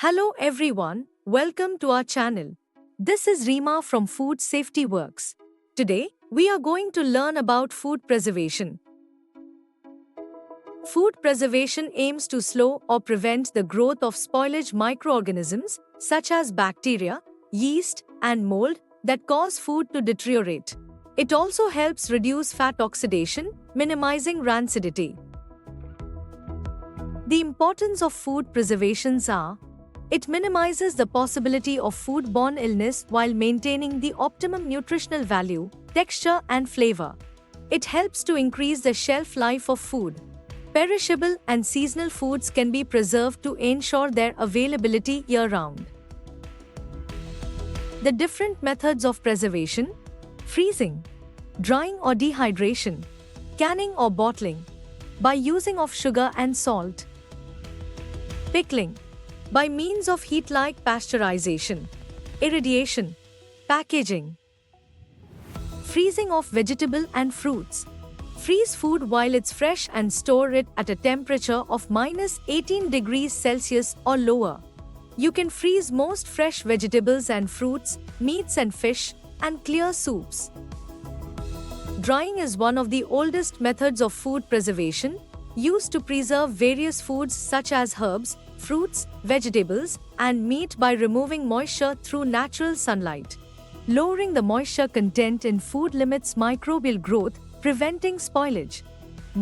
Hello everyone, welcome to our channel. This is Reema from Food Safety Works. Today, we are going to learn about food preservation. Food preservation aims to slow or prevent the growth of spoilage microorganisms such as bacteria, yeast, and mold that cause food to deteriorate. It also helps reduce fat oxidation, minimizing rancidity. The importance of food preservations are: it minimizes the possibility of foodborne illness while maintaining the optimum nutritional value, texture, and flavor. It helps to increase the shelf life of food. Perishable and seasonal foods can be preserved to ensure their availability year-round. The different methods of preservation: freezing, drying or dehydration, canning or bottling, by using of sugar and salt, pickling, by means of heat-like pasteurization, irradiation, packaging, freezing of vegetable and fruits. Freeze food while it's fresh and store it at a temperature of -18 degrees Celsius or lower. You can freeze most fresh vegetables and fruits, meats and fish, and clear soups. Drying is one of the oldest methods of food preservation, used to preserve various foods such as herbs, fruits, vegetables, and meat by removing moisture through natural sunlight. Lowering the moisture content in food limits microbial growth, preventing spoilage.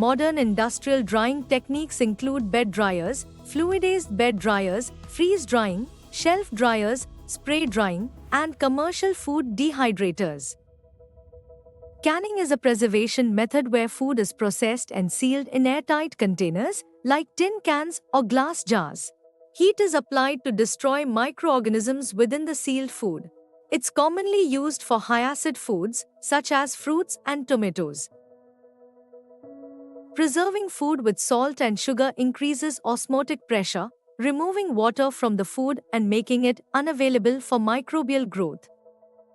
Modern industrial drying techniques include bed dryers, fluidized bed dryers, freeze drying, shelf dryers, spray drying, and commercial food dehydrators. Canning is a preservation method where food is processed and sealed in airtight containers, like tin cans or glass jars. Heat is applied to destroy microorganisms within the sealed food. It's commonly used for high-acid foods, such as fruits and tomatoes. Preserving food with salt and sugar increases osmotic pressure, removing water from the food and making it unavailable for microbial growth.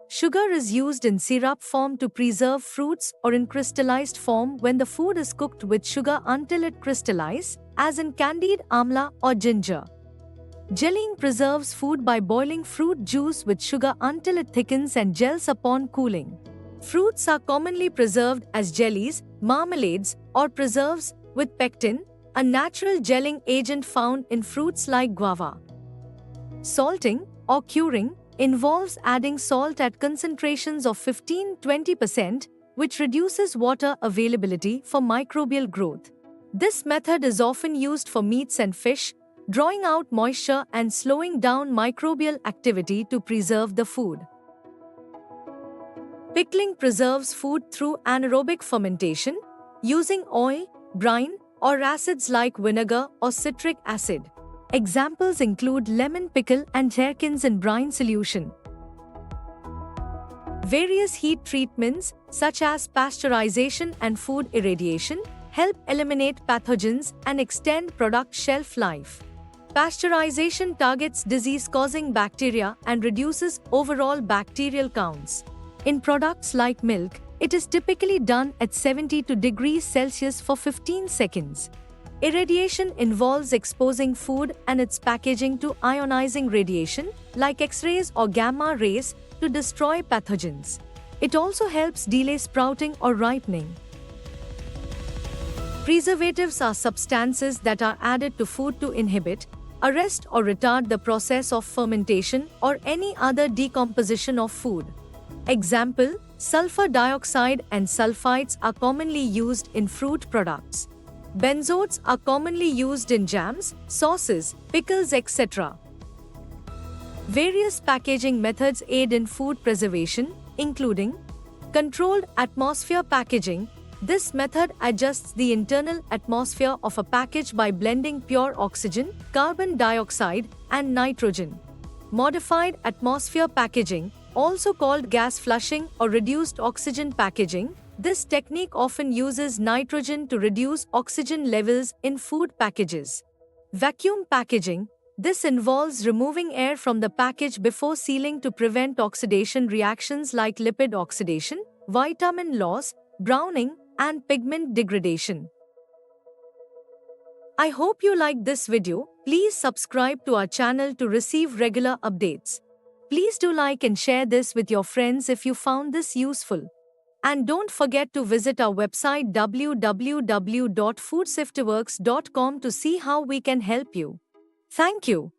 Sugar is used in syrup form to preserve fruits or in crystallized form when the food is cooked with sugar until it crystallizes, as in candied amla or ginger. Jellying preserves food by boiling fruit juice with sugar until it thickens and gels upon cooling. Fruits are commonly preserved as jellies, marmalades, or preserves with pectin, a natural gelling agent found in fruits like guava. Salting, or curing, involves adding salt at concentrations of 15–20%, which reduces water availability for microbial growth. This method is often used for meats and fish, drawing out moisture and slowing down microbial activity to preserve the food. Pickling preserves food through anaerobic fermentation, using oil, brine, or acids like vinegar or citric acid. Examples include lemon pickle and gherkins in brine solution. Various heat treatments, such as pasteurization and food irradiation, help eliminate pathogens and extend product shelf life. Pasteurization targets disease-causing bacteria and reduces overall bacterial counts. In products like milk, it is typically done at 72 degrees Celsius for 15 seconds. Irradiation involves exposing food and its packaging to ionizing radiation, like X-rays or gamma rays, to destroy pathogens. It also helps delay sprouting or ripening. Preservatives are substances that are added to food to inhibit, arrest or retard the process of fermentation or any other decomposition of food. Example, sulfur dioxide and sulfides are commonly used in fruit products. Benzoates are commonly used in jams, sauces, pickles, etc. Various packaging methods aid in food preservation, including controlled atmosphere packaging. This method adjusts the internal atmosphere of a package by blending pure oxygen, carbon dioxide, and nitrogen. Modified atmosphere packaging, also called gas flushing or reduced oxygen packaging. This technique often uses nitrogen to reduce oxygen levels in food packages. Vacuum packaging. This involves removing air from the package before sealing to prevent oxidation reactions like lipid oxidation, vitamin loss, browning, and pigment degradation. I hope you liked this video. Please subscribe to our channel to receive regular updates. Please do like and share this with your friends if you found this useful. And don't forget to visit our website www.foodsafetyworks.com to see how we can help you. Thank you.